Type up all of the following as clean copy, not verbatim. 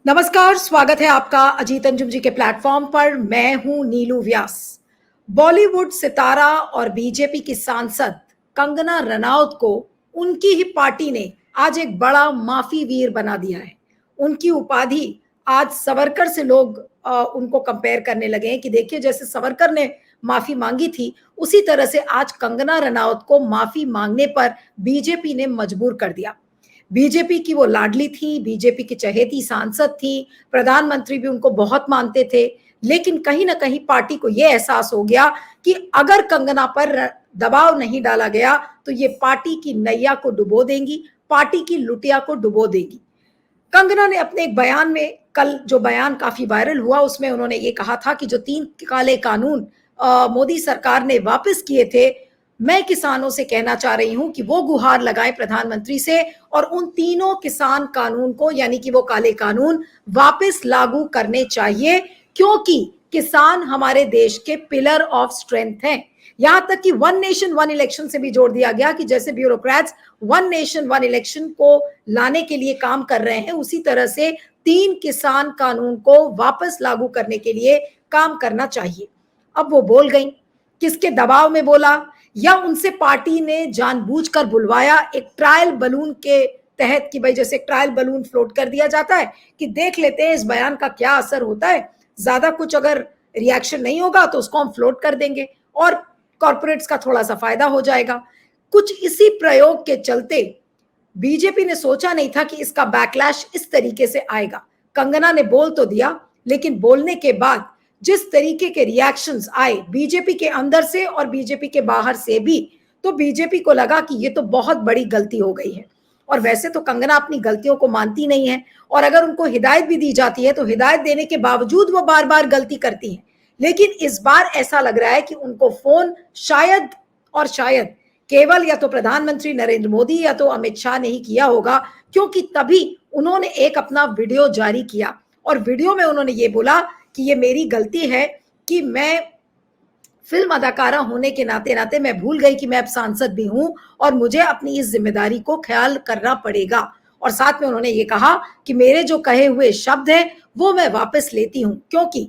नमस्कार, स्वागत है आपका अजीत अंजुम जी के प्लेटफॉर्म पर। मैं हूं नीलू व्यास। बॉलीवुड सितारा और बीजेपी की सांसद कंगना रनौत को उनकी ही पार्टी ने आज एक बड़ा माफी वीर बना दिया है। उनकी उपाधि आज सावरकर से लोग उनको कंपेयर करने लगे हैं कि देखिए, जैसे सावरकर ने माफी मांगी थी, उसी तरह से आज कंगना रनौत को माफी मांगने पर बीजेपी ने मजबूर कर दिया। बीजेपी की वो लाडली थी, बीजेपी की चहेती सांसद थी, प्रधानमंत्री भी उनको बहुत मानते थे। लेकिन कहीं ना कहीं पार्टी को यह एहसास हो गया कि अगर कंगना पर दबाव नहीं डाला गया तो ये पार्टी की नैया को डुबो देंगी, पार्टी की लुटिया को डुबो देगी। कंगना ने अपने एक बयान में, कल जो बयान काफी वायरल हुआ, उसमें उन्होंने ये कहा था कि जो 3 काले कानून मोदी सरकार ने वापस किए थे, मैं किसानों से कहना चाह रही हूं कि वो गुहार लगाएं प्रधानमंत्री से और उन तीनों किसान कानून को, यानी कि वो काले कानून वापस लागू करने चाहिए, क्योंकि किसान हमारे देश के पिलर ऑफ स्ट्रेंथ हैं। यहां तक कि वन नेशन वन इलेक्शन से भी जोड़ दिया गया कि जैसे bureaucrats one nation one election को लाने के लिए काम कर रहे हैं, उसी तरह से 3 किसान कानून को वापस लागू करने के लिए काम करना चाहिए। अब वो बोल गई, किसके दबाव में बोला, या उनसे पार्टी ने जानबूझकर बुलवाया एक ट्रायल बलून के तहत कि भाई जैसे ट्रायल बलून फ्लोट कर दिया जाता है कि देख लेते हैं इस बयान का क्या असर होता है, ज्यादा कुछ अगर रिएक्शन नहीं होगा तो उसको हम फ्लोट कर देंगे और कॉर्पोरेट्स का थोड़ा सा फायदा हो जाएगा। कुछ इसी प्रयोग के चलते बीजेपी ने सोचा नहीं था कि इसका बैकलैश इस तरीके से आएगा। कंगना ने बोल तो दिया, लेकिन बोलने के बाद जिस तरीके के रिएक्शंस आए बीजेपी के अंदर से और बीजेपी के बाहर से भी, तो बीजेपी को लगा कि ये तो बहुत बड़ी गलती हो गई है। और वैसे तो कंगना अपनी गलतियों को मानती नहीं है, और अगर उनको हिदायत भी दी जाती है तो हिदायत देने के बावजूद वो बार बार गलती करती है। लेकिन इस बार ऐसा लग रहा है कि उनको फोन शायद और शायद केवल या तो प्रधानमंत्री नरेंद्र मोदी या तो अमित शाह ने ही किया होगा, क्योंकि तभी उन्होंने एक अपना वीडियो जारी किया और वीडियो में उन्होंने ये बोला कि ये मेरी गलती है कि मैं फिल्म अदाकारा होने के नाते नाते मैं भूल गई कि मैं अब सांसद भी हूं और मुझे अपनी इस जिम्मेदारी को ख्याल करना पड़ेगा। और साथ में उन्होंने ये कहा कि मेरे जो कहे हुए शब्द हैं वो मैं वापस लेती हूं, क्योंकि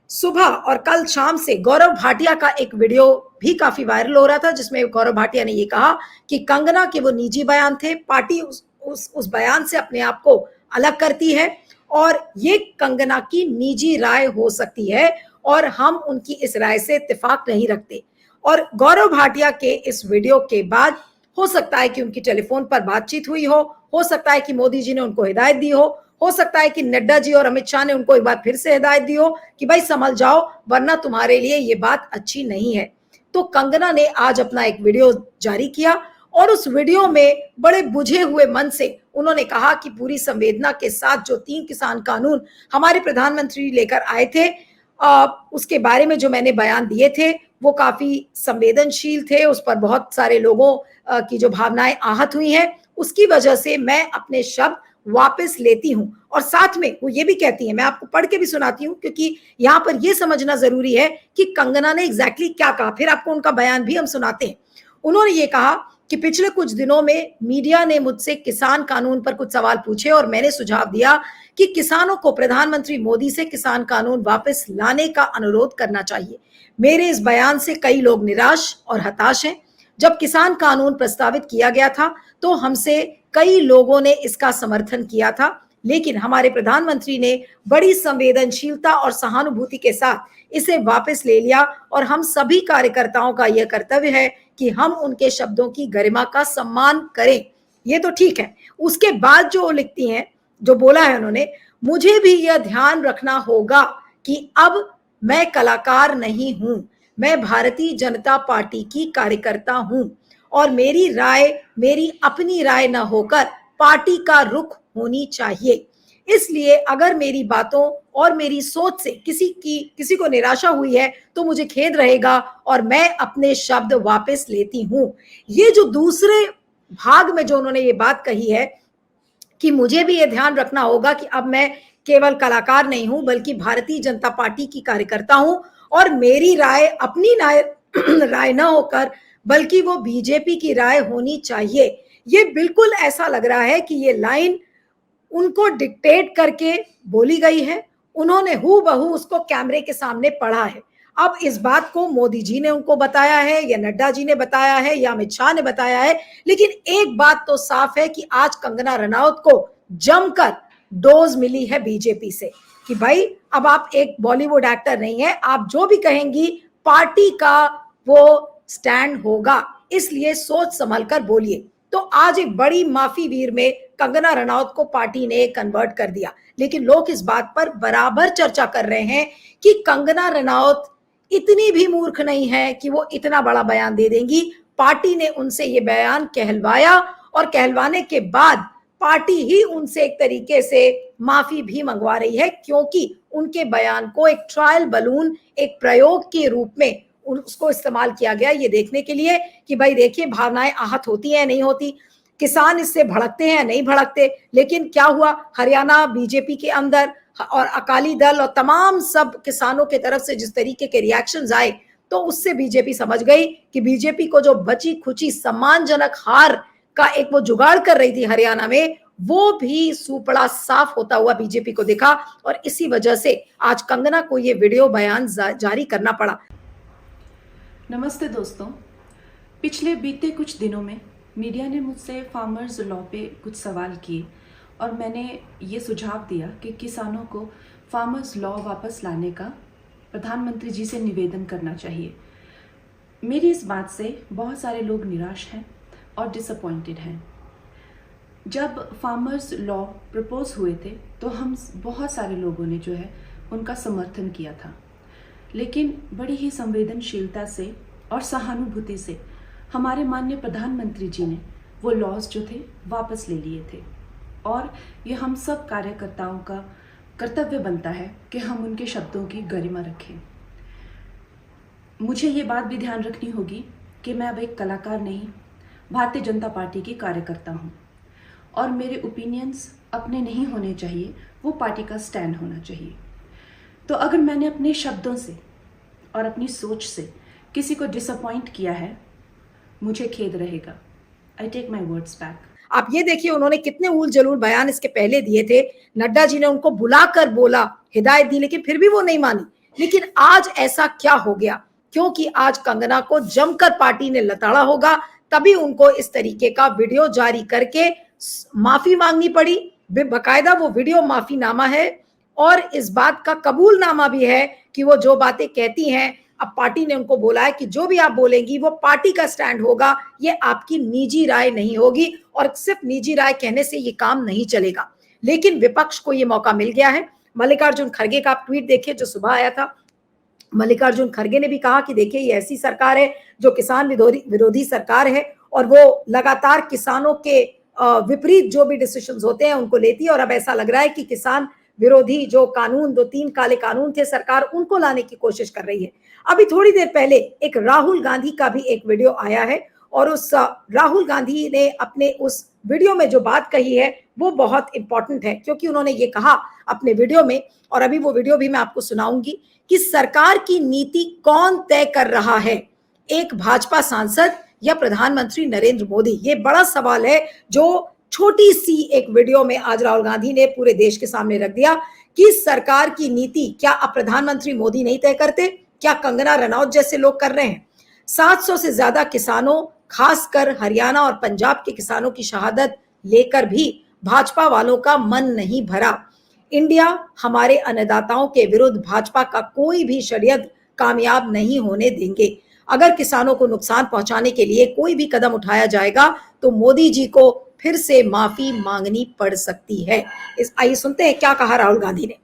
सुबह और कल शाम से गौरव भाटिया का एक वीडियो भी काफी वायरल हो रहा था, जिसमें गौरव भाटिया ने ये कहा कि कंगना के वो निजी बयान थे, पार्टी उस बयान से अपने आप को अलग करती है और ये कंगना की निजी राय हो सकती है और हम उनकी इस राय से इत्तेफाक नहीं रखते। और गौरव भाटिया के इस वीडियो के बाद हो सकता है कि उनकी टेलीफोन पर बातचीत हुई हो सकता है कि मोदी जी ने उनको हिदायत दी हो सकता है कि नड्डा जी और अमित शाह ने उनको एक बार फिर से हिदायत दी हो कि भाई संभल जाओ, वरना तुम्हारे लिए ये बात अच्छी नहीं है। तो कंगना ने आज अपना एक वीडियो जारी किया और उस वीडियो में बड़े बुझे हुए मन से उन्होंने कहा कि पूरी संवेदना के साथ जो 3 किसान कानून हमारे प्रधानमंत्री लेकर आए थे, उसके बारे में जो मैंने बयान दिए थे वो काफी संवेदनशील थे, उस पर बहुत सारे लोगों की जो भावनाएं आहत हुई हैं, उसकी वजह से मैं अपने शब्द वापस लेती हूं। और साथ में वो ये भी कहती है, मैं आपको पढ़ के भी सुनाती हूं क्योंकि यहां पर यह समझना जरूरी है कि कंगना ने एग्जैक्टली क्या कहा, फिर आपको उनका बयान भी हम सुनाते हैं। उन्होंने ये कहा कि पिछले कुछ दिनों में मीडिया ने मुझसे किसान कानून पर कुछ सवाल पूछे और मैंने सुझाव दिया कि किसानों को प्रधानमंत्री मोदी से किसान कानून वापस लाने का अनुरोध करना चाहिए। मेरे इस बयान से कई लोग निराश और हताश हैं। जब किसान कानून प्रस्तावित किया गया था तो हमसे कई लोगों ने इसका समर्थन किया था, लेकिन हमारे प्रधानमंत्री ने बड़ी संवेदनशीलता और सहानुभूति के साथ इसे वापस ले लिया और हम सभी कार्यकर्ताओं का यह कर्तव्य है कि हम उनके शब्दों की गरिमा का सम्मान करें। ये तो ठीक है। उसके बाद जो लिखती हैं, जो बोला है उन्होंने, मुझे भी यह ध्यान रखना होगा कि अब मैं कलाकार नहीं हूं, मैं भारतीय जनता पार्टी की कार्यकर्ता हूं और मेरी राय मेरी अपनी राय न होकर पार्टी का रुख होनी चाहिए। इसलिए अगर मेरी बातों और मेरी सोच से किसी को निराशा हुई है तो मुझे खेद रहेगा और मैं अपने शब्द वापस लेती हूं। ये जो दूसरे भाग में जो उन्होंने ये बात कही है कि मुझे भी ये ध्यान रखना होगा कि अब मैं केवल कलाकार नहीं हूं बल्कि भारतीय जनता पार्टी की कार्यकर्ता हूं और मेरी राय अपनी राय ना होकर बल्कि वो बीजेपी की राय होनी चाहिए। ये बिल्कुल ऐसा लग रहा है कि ये लाइन उनको डिक्टेट करके बोली गई है, उन्होंने हूबहू उसको कैमरे के सामने पढ़ा है। अब इस बात को मोदी जी ने उनको बताया है या नड्डा जी ने बताया है या अमित शाह ने बताया है, लेकिन एक बात तो साफ है कि आज कंगना रनौत को जमकर डोज मिली है बीजेपी से कि भाई अब आप एक बॉलीवुड एक्टर नहीं है, आप जो भी कहेंगी पार्टी का वो स्टैंड होगा, इसलिए सोच संभल कर बोलिए। तो आज एक बड़ी माफी वीर में कंगना रनौत को पार्टी ने कन्वर्ट कर दिया, लेकिन लोग इस बात पर बराबर चर्चा कर रहे हैं कि कंगना रनौत इतनी भी मूर्ख नहीं है कि वो इतना बड़ा बयान दे देंगी। पार्टी ने उनसे ये बयान कहलवाया और कहलवाने के बाद पार्टी ही उनसे एक तरीके से माफी भी मंगवा रही है, क्योंकि उनके बयान को एक ट्रायल बलून, एक प्रयोग के रूप में उसको इस्तेमाल किया गया ये देखने के लिए कि भाई देखिए भावनाएं आहत होती हैं नहीं होती, किसान इससे भड़कते हैं नहीं भड़कते। लेकिन क्या हुआ, हरियाणा बीजेपी के अंदर और अकाली दल और तमाम सब किसानों के तरफ से जिस तरीके के रिएक्शंस आए, तो उससे बीजेपी समझ गई कि बीजेपी को जो बची खुची सम्मानजनक हार का एक वो जुगाड़ कर रही थी हरियाणा में, वो भी सुपड़ा साफ होता हुआ बीजेपी को दिखा और इसी वजह से आज कंगना को ये वीडियो बयान जारी करना पड़ा। नमस्ते दोस्तों, पिछले बीते कुछ दिनों में मीडिया ने मुझसे फार्मर्स लॉ पे कुछ सवाल किए और मैंने ये सुझाव दिया कि किसानों को फार्मर्स लॉ वापस लाने का प्रधानमंत्री जी से निवेदन करना चाहिए। मेरी इस बात से बहुत सारे लोग निराश हैं और डिसअपॉइंटेड हैं। जब फार्मर्स लॉ प्रपोज हुए थे तो हम बहुत सारे लोगों ने जो है उनका समर्थन किया था, लेकिन बड़ी ही संवेदनशीलता से और सहानुभूति से हमारे माननीय प्रधानमंत्री जी ने वो लॉज जो थे वापस ले लिए थे और ये हम सब कार्यकर्ताओं का कर्तव्य बनता है कि हम उनके शब्दों की गरिमा रखें। मुझे ये बात भी ध्यान रखनी होगी कि मैं अब एक कलाकार नहीं, भारतीय जनता पार्टी की कार्यकर्ता हूँ और मेरे ओपिनियंस अपने नहीं होने चाहिए, वो पार्टी का स्टैंड होना चाहिए। तो अगर मैंने अपने शब्दों से और अपनी सोच से किसी को डिसअपॉइंट किया है, मुझे खेद रहेगा। I take my words back. आप ये देखिए उन्होंने कितने उल जलूल बयान इसके पहले दिए थे, नड्डा जी ने उनको बुलाकर बोला, हिदायत दी, लेकिन फिर भी वो नहीं मानी। लेकिन आज ऐसा क्या हो गया, क्योंकि आज कंगना को जमकर पार्टी ने लताड़ा होगा, तभी उनको इस तरीके का वीडियो जारी करके माफी मांगनी पड़ी। बकायदा वो वीडियो माफीनामा है और इस बात का कबूलनामा भी है कि वो जो बातें कहती हैं, अब पार्टी ने उनको बोला है कि जो भी आप बोलेंगी वो पार्टी का स्टैंड होगा, ये आपकी निजी राय नहीं होगी और सिर्फ निजी राय कहने से ये काम नहीं चलेगा। लेकिन विपक्ष को ये मौका मिल गया है। मल्लिकार्जुन खड़गे का आप ट्वीट देखिए जो सुबह आया था। मल्लिकार्जुन खड़गे ने भी कहा कि देखिए ये ऐसी सरकार है जो किसान विरोधी सरकार है और वो लगातार किसानों के विपरीत जो भी डिसीजंस होते हैं उनको लेती है और अब ऐसा लग रहा है कि किसान विरोधी जो कानून, 2-3 काले कानून थे, सरकार उनको लाने की कोशिश कर रही है। अभी थोड़ी देर पहले एक राहुल गांधी का भी एक वीडियो आया है और उस राहुल गांधी ने अपने उस वीडियो में जो बात कही है वो बहुत इंपॉर्टेंट है, क्योंकि उन्होंने ये कहा अपने वीडियो में, और अभी वो वीडियो भी मैं आपको सुनाऊंगी, कि सरकार की नीति कौन तय कर रहा है, एक भाजपा सांसद या प्रधानमंत्री नरेंद्र मोदी? ये बड़ा सवाल है जो छोटी सी एक वीडियो में आज राहुल गांधी ने पूरे देश के सामने रख दिया कि सरकार की नीति क्या अब प्रधानमंत्री मोदी नहीं तय करते, क्या कंगना रनौत जैसे लोग कर रहे हैं? 700 से ज्यादा किसानों, खासकर हरियाणा और पंजाब के किसानों की शहादत लेकर भी भाजपा वालों का मन नहीं भरा। इंडिया हमारे अन्नदाताओं के विरुद्ध भाजपा का कोई भी षड्यंत्र कामयाब नहीं होने देंगे। अगर किसानों को नुकसान पहुंचाने के लिए कोई भी कदम उठाया जाएगा तो मोदी जी को फिर से माफी मांगनी पड़ सकती है। आइए सुनते हैं क्या कहा राहुल गांधी ने।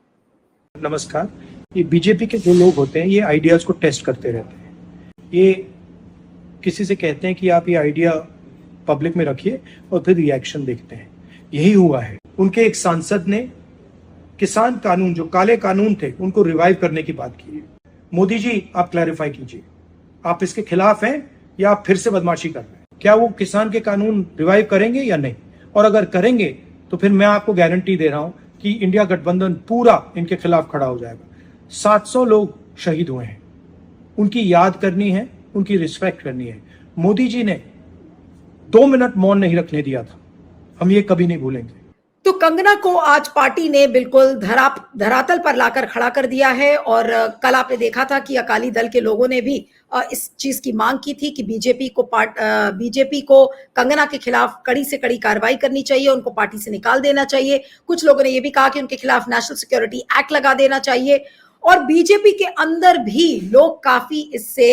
नमस्कार। ये बीजेपी के जो लोग होते हैं ये आइडियाज को टेस्ट करते रहते हैं। ये किसी से कहते हैं कि आप ये आइडिया पब्लिक में रखिए और फिर रिएक्शन देखते हैं। यही हुआ है। उनके एक सांसद ने किसान कानून, जो काले कानून थे, उनको रिवाइव करने की बात की है। मोदी जी आप क्लैरिफाई कीजिए, आप इसके खिलाफ हैं या आप फिर से बदमाशी कर रहे हैं? क्या वो किसान के कानून रिवाइव करेंगे या नहीं? और अगर करेंगे तो फिर मैं आपको गारंटी दे रहा हूं कि इंडिया गठबंधन पूरा इनके खिलाफ खड़ा हो जाएगा। 700 लोग शहीद हुए हैं, उनकी याद करनी है, उनकी रिस्पेक्ट करनी है। मोदी जी ने 2 मिनट मौन नहीं रखने दिया था, हम ये कभी नहीं भूलेंगे। तो कंगना को आज पार्टी ने बिल्कुल धरातल पर लाकर खड़ा कर दिया है। और कल आपने देखा था कि अकाली दल के लोगों ने भी इस चीज की मांग की थी कि बीजेपी को कंगना के खिलाफ कड़ी से कड़ी कार्रवाई करनी चाहिए, उनको पार्टी से निकाल देना चाहिए। कुछ लोगों ने यह भी कहा कि उनके खिलाफ नेशनल सिक्योरिटी एक्ट लगा देना चाहिए। और बीजेपी के अंदर भी लोग काफी इससे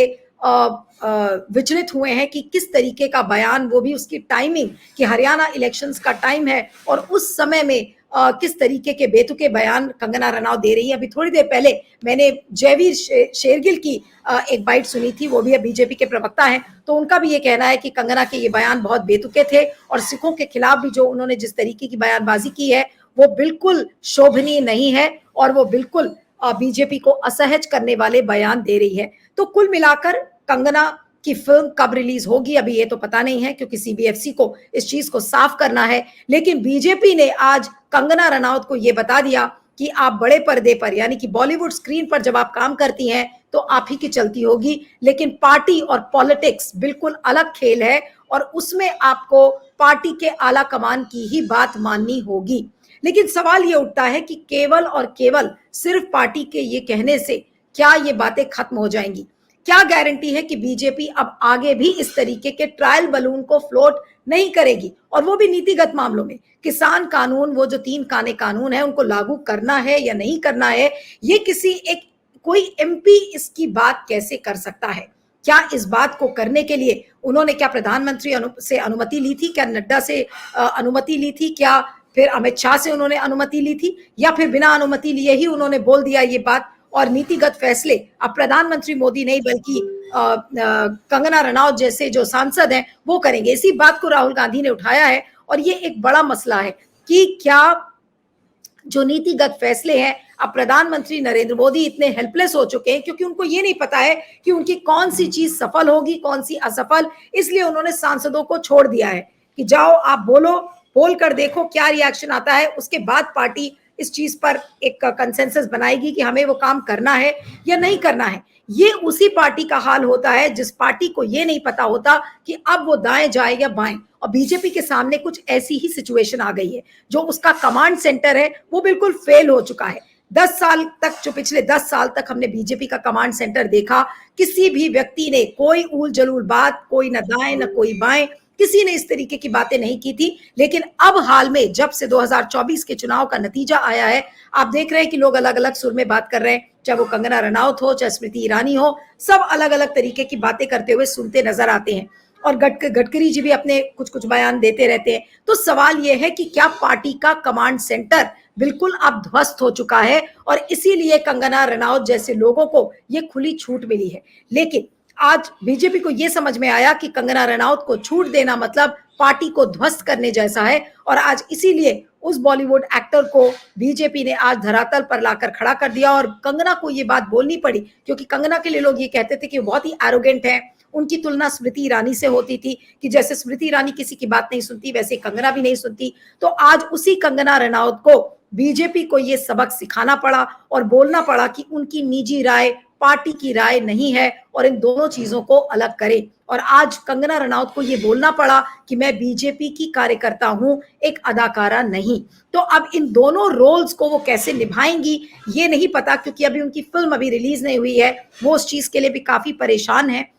विचलित हुए हैं कि किस तरीके का बयान, वो भी उसकी टाइमिंग कि हरियाणा इलेक्शंस का टाइम है और उस समय में किस तरीके के बेतुके बयान कंगना रनावत दे रही है। अभी थोड़ी देर पहले मैंने जयवीर शेरगिल की एक बाइट सुनी थी, वो भी अब बीजेपी के प्रवक्ता हैं, तो उनका भी ये कहना है कि कंगना के ये बयान बहुत बेतुके थे और सिखों के खिलाफ भी जो उन्होंने जिस तरीके की बयानबाजी की है वो बिल्कुल शोभनीय नहीं है और वो बिल्कुल बीजेपी को असहज करने वाले बयान दे रही है। तो कुल मिलाकर कंगना की फिल्म कब रिलीज होगी अभी ये तो पता नहीं है, क्योंकि सीबीएफसी को इस चीज को साफ करना है। लेकिन बीजेपी ने आज कंगना रनावत को यह बता दिया कि आप बड़े पर्दे पर यानी कि बॉलीवुड स्क्रीन पर जब आप काम करती हैं तो आप ही की चलती होगी, लेकिन पार्टी और पॉलिटिक्स बिल्कुल अलग खेल है और उसमें आपको पार्टी के आला कमान की ही बात माननी होगी। लेकिन सवाल ये उठता है कि केवल और केवल सिर्फ पार्टी के ये कहने से क्या ये बातें खत्म हो जाएंगी? क्या गारंटी है कि बीजेपी अब आगे भी इस तरीके के ट्रायल बलून को फ्लोट नहीं करेगी, और वो भी नीतिगत मामलों में? किसान कानून, वो जो 3 काने कानून है, उनको लागू करना है या नहीं करना है, ये कोई एमपी इसकी बात कैसे कर सकता है? क्या इस बात को करने के लिए उन्होंने क्या प्रधानमंत्री से अनुमति ली थी? क्या नड्डा से अनुमति ली थी? क्या फिर अमित शाह से उन्होंने अनुमति ली थी? या फिर बिना अनुमति लिए ही उन्होंने बोल दिया ये बात? और नीतिगत फैसले अब प्रधानमंत्री मोदी नहीं बल्कि कंगना रनावत जैसे जो सांसद हैं वो करेंगे। इसी बात को राहुल गांधी ने उठाया है और ये एक बड़ा मसला है कि क्या जो नीतिगत फैसले हैं, अब प्रधानमंत्री नरेंद्र मोदी इतने हेल्पलेस हो चुके हैं क्योंकि उनको ये नहीं पता है कि उनकी कौन सी चीज सफल होगी, कौन सी असफल। इसलिए उन्होंने सांसदों को छोड़ दिया है कि जाओ आप बोलो, बोल कर देखो क्या रिएक्शन आता है, उसके बाद पार्टी इस चीज पर एक कंसेंसस बनाएगी कि हमें वो काम करना है या नहीं करना है। ये उसी पार्टी का हाल होता है जिस पार्टी को ये नहीं पता होता कि अब वो दाएं जाए या बाएं। और बीजेपी के सामने कुछ ऐसी ही सिचुएशन आ गई है, जो उसका कमांड सेंटर है वो बिल्कुल फेल हो चुका है। 10 साल तक, जो पिछले 10 साल तक हमने बीजेपी का कमांड सेंटर देखा, किसी भी व्यक्ति ने कोई ऊल जलूल बात, कोई न दाएं न कोई बाएं, किसी ने इस तरीके की बातें नहीं की थी। लेकिन अब हाल में जब से 2024 के चुनाव का नतीजा आया है, आप देख रहे हैं कि लोग अलग अलग सुर में बात कर रहे हैं, चाहे वो कंगना रनावत हो, चाहे स्मृति ईरानी हो, सब अलग अलग तरीके की बातें करते हुए सुनते नजर आते हैं। और गडकरी जी भी अपने कुछ कुछ बयान देते रहते हैं। तो सवाल यह है कि क्या पार्टी का कमांड सेंटर बिल्कुल अब ध्वस्त हो चुका है और इसीलिए कंगना रनावत जैसे लोगों को यह खुली छूट मिली है। लेकिन आज बीजेपी को यह समझ में आया कि कंगना रनावत को छूट देना मतलब पार्टी को ध्वस्त करने जैसा है, और आज इसीलिए उस बॉलीवुड एक्टर को बीजेपी ने आज धरातल पर लाकर खड़ा कर दिया। और कंगना को यह बात बोलनी पड़ी क्योंकि कंगना के लिए लोग ये कहते थे कि वो बहुत ही एरोगेंट है। उनकी तुलना स्मृति ईरानी से होती थी कि जैसे स्मृति ईरानी किसी की बात नहीं सुनती, वैसे कंगना भी नहीं सुनती। तो आज उसी कंगना रनावत को बीजेपी को यह सबक सिखाना पड़ा और बोलना पड़ा कि उनकी निजी राय पार्टी की राय नहीं है और इन दोनों चीजों को अलग करें। और आज कंगना रनावत को यह बोलना पड़ा कि मैं बीजेपी की कार्यकर्ता हूं, एक अदाकारा नहीं। तो अब इन दोनों रोल्स को वो कैसे निभाएंगी ये नहीं पता, क्योंकि अभी उनकी फिल्म अभी रिलीज नहीं हुई है। वो उस चीज के लिए भी काफी परेशान है।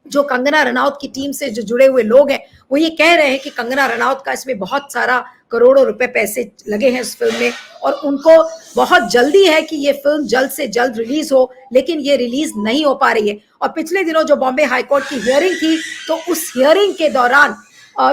जो कंगना रनावत की टीम से जो जुड़े हुए लोग हैं वो ये कह रहे हैं कि कंगना रनावत का इसमें बहुत सारा करोड़ों रुपए पैसे लगे हैं इस फिल्म में और उनको बहुत जल्दी है कि ये फिल्म जल्द से जल्द रिलीज हो, लेकिन ये रिलीज नहीं हो पा रही है। और पिछले दिनों जो बॉम्बे हाईकोर्ट की हियरिंग थी, तो उस हियरिंग के दौरान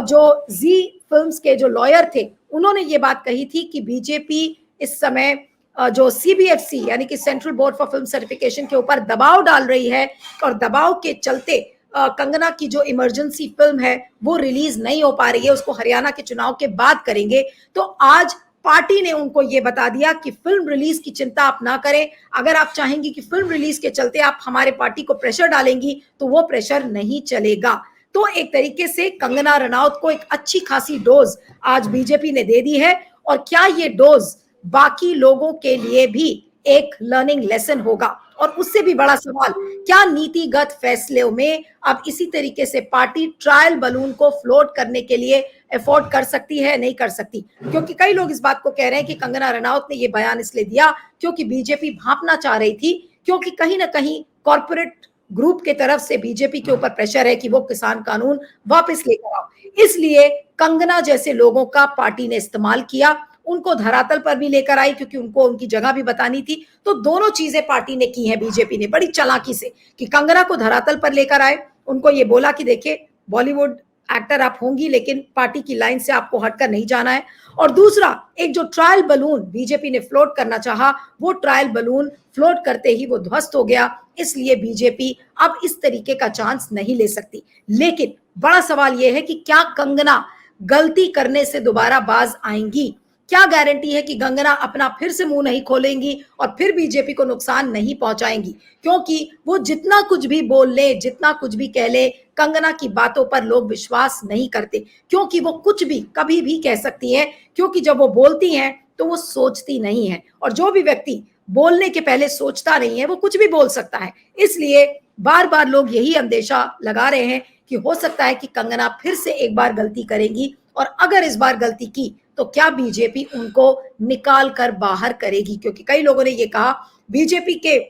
जो जी फिल्म्स के जो लॉयर थे उन्होंने ये बात कही थी कि बीजेपी इस समय जो सीबीएफसी यानी कि central board for film certification के ऊपर दबाव डाल रही है और दबाव के चलते कंगना की जो इमरजेंसी फिल्म है वो रिलीज नहीं हो पा रही है, उसको हरियाणा के चुनाव के बाद करेंगे। तो आज पार्टी ने उनको ये बता दिया कि फिल्म रिलीज की चिंता आप ना करें। अगर आप चाहेंगी कि फिल्म रिलीज के चलते आप हमारे पार्टी को प्रेशर डालेंगी तो वो प्रेशर नहीं चलेगा। तो एक तरीके से कंगना रनावत को एक अच्छी खासी डोज आज बीजेपी ने दे दी है। और क्या ये डोज बाकी लोगों के लिए भी एक लर्निंग लेसन होगा? और उससे भी बड़ा सवाल, क्या नीतिगत फैसलों में अब इसी तरीके से पार्टी ट्रायल बलून को फ्लोट करने के लिए अफोर्ड कर सकती है, नहीं कर सकती। क्योंकि कई लोग इस बात को कह रहे हैं कि कंगना रनौत ने ये बयान इसलिए दिया क्योंकि बीजेपी भांपना चाह रही थी, क्योंकि कहीं ना कहीं कॉर्पोरेट ग्रुप के तरफ से बीजेपी के ऊपर प्रेशर है कि वो किसान कानून वापस लेकर आओ। इसलिए कंगना जैसे लोगों का पार्टी ने इस्तेमाल किया, उनको धरातल पर भी लेकर आई क्योंकि उनको उनकी जगह भी बतानी थी। तो दोनों चीजें पार्टी ने की है, बीजेपी ने बड़ी चालाकी से, कि कंगना को धरातल पर लेकर आए, उनको ये बोला कि देखिए बॉलीवुड एक्टर आप होंगी लेकिन पार्टी की लाइन से आपको हटकर नहीं जाना है। और दूसरा, एक जो ट्रायल बलून बीजेपी ने फ्लोट करना चाहा, वो ट्रायल बलून फ्लोट करते ही वो ध्वस्त हो गया। इसलिए बीजेपी अब इस तरीके का चांस नहीं ले सकती। लेकिन बड़ा सवाल यह है कि क्या कंगना गलती करने से दोबारा बाज आएंगी? क्या गारंटी है कि कंगना अपना फिर से मुंह नहीं खोलेंगी और फिर बीजेपी को नुकसान नहीं पहुंचाएंगी? क्योंकि वो जितना कुछ भी बोल ले, जितना कुछ भी कह ले, कंगना की बातों पर लोग विश्वास नहीं करते, क्योंकि वो कुछ भी कभी भी कह सकती है। क्योंकि जब वो बोलती हैं तो वो सोचती नहीं है, और जो भी व्यक्ति बोलने के पहले सोचता नहीं है वो कुछ भी बोल सकता है। इसलिए बार बार लोग यही अंदेशा लगा रहे हैं कि हो सकता है कि कंगना फिर से एक बार गलती करेंगी, और अगर इस बार गलती की तो क्या बीजेपी उनको निकाल कर बाहर करेगी? क्योंकि कई लोगों ने ये कहा, बीजेपी के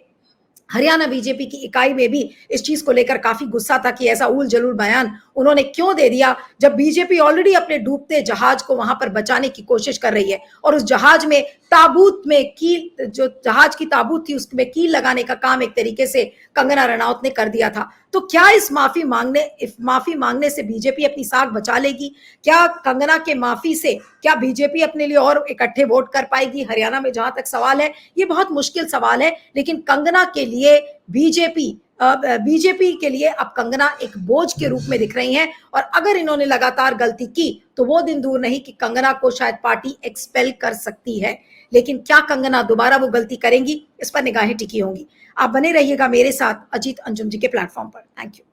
हरियाणा बीजेपी की इकाई में भी इस चीज को लेकर काफी गुस्सा था कि ऐसा उल जलूल बयान उन्होंने क्यों दे दिया, जब बीजेपी ऑलरेडी अपने डूबते जहाज को वहां पर बचाने की कोशिश कर रही है, और उस जहाज में ताबूत में कील, जो जहाज की ताबूत थी उसमें कील लगाने का काम एक तरीके से कंगना रनौत ने कर दिया था। तो क्या इस माफी मांगने से बीजेपी अपनी साख बचा लेगी? क्या कंगना के माफी से क्या बीजेपी अपने लिए और इकट्ठे वोट कर पाएगी हरियाणा में? जहां तक सवाल है, ये बहुत मुश्किल सवाल है। लेकिन कंगना के लिए बीजेपी के लिए अब कंगना एक बोझ के रूप में दिख रही हैं, और अगर इन्होंने लगातार गलती की तो वो दिन दूर नहीं कि कंगना को शायद पार्टी एक्सपेल कर सकती है। लेकिन क्या कंगना दोबारा वो गलती करेंगी? इस पर निगाहें टिकी होंगी। आप बने रहिएगा मेरे साथ अजीत अंजुम जी के प्लेटफॉर्म पर। Thank you.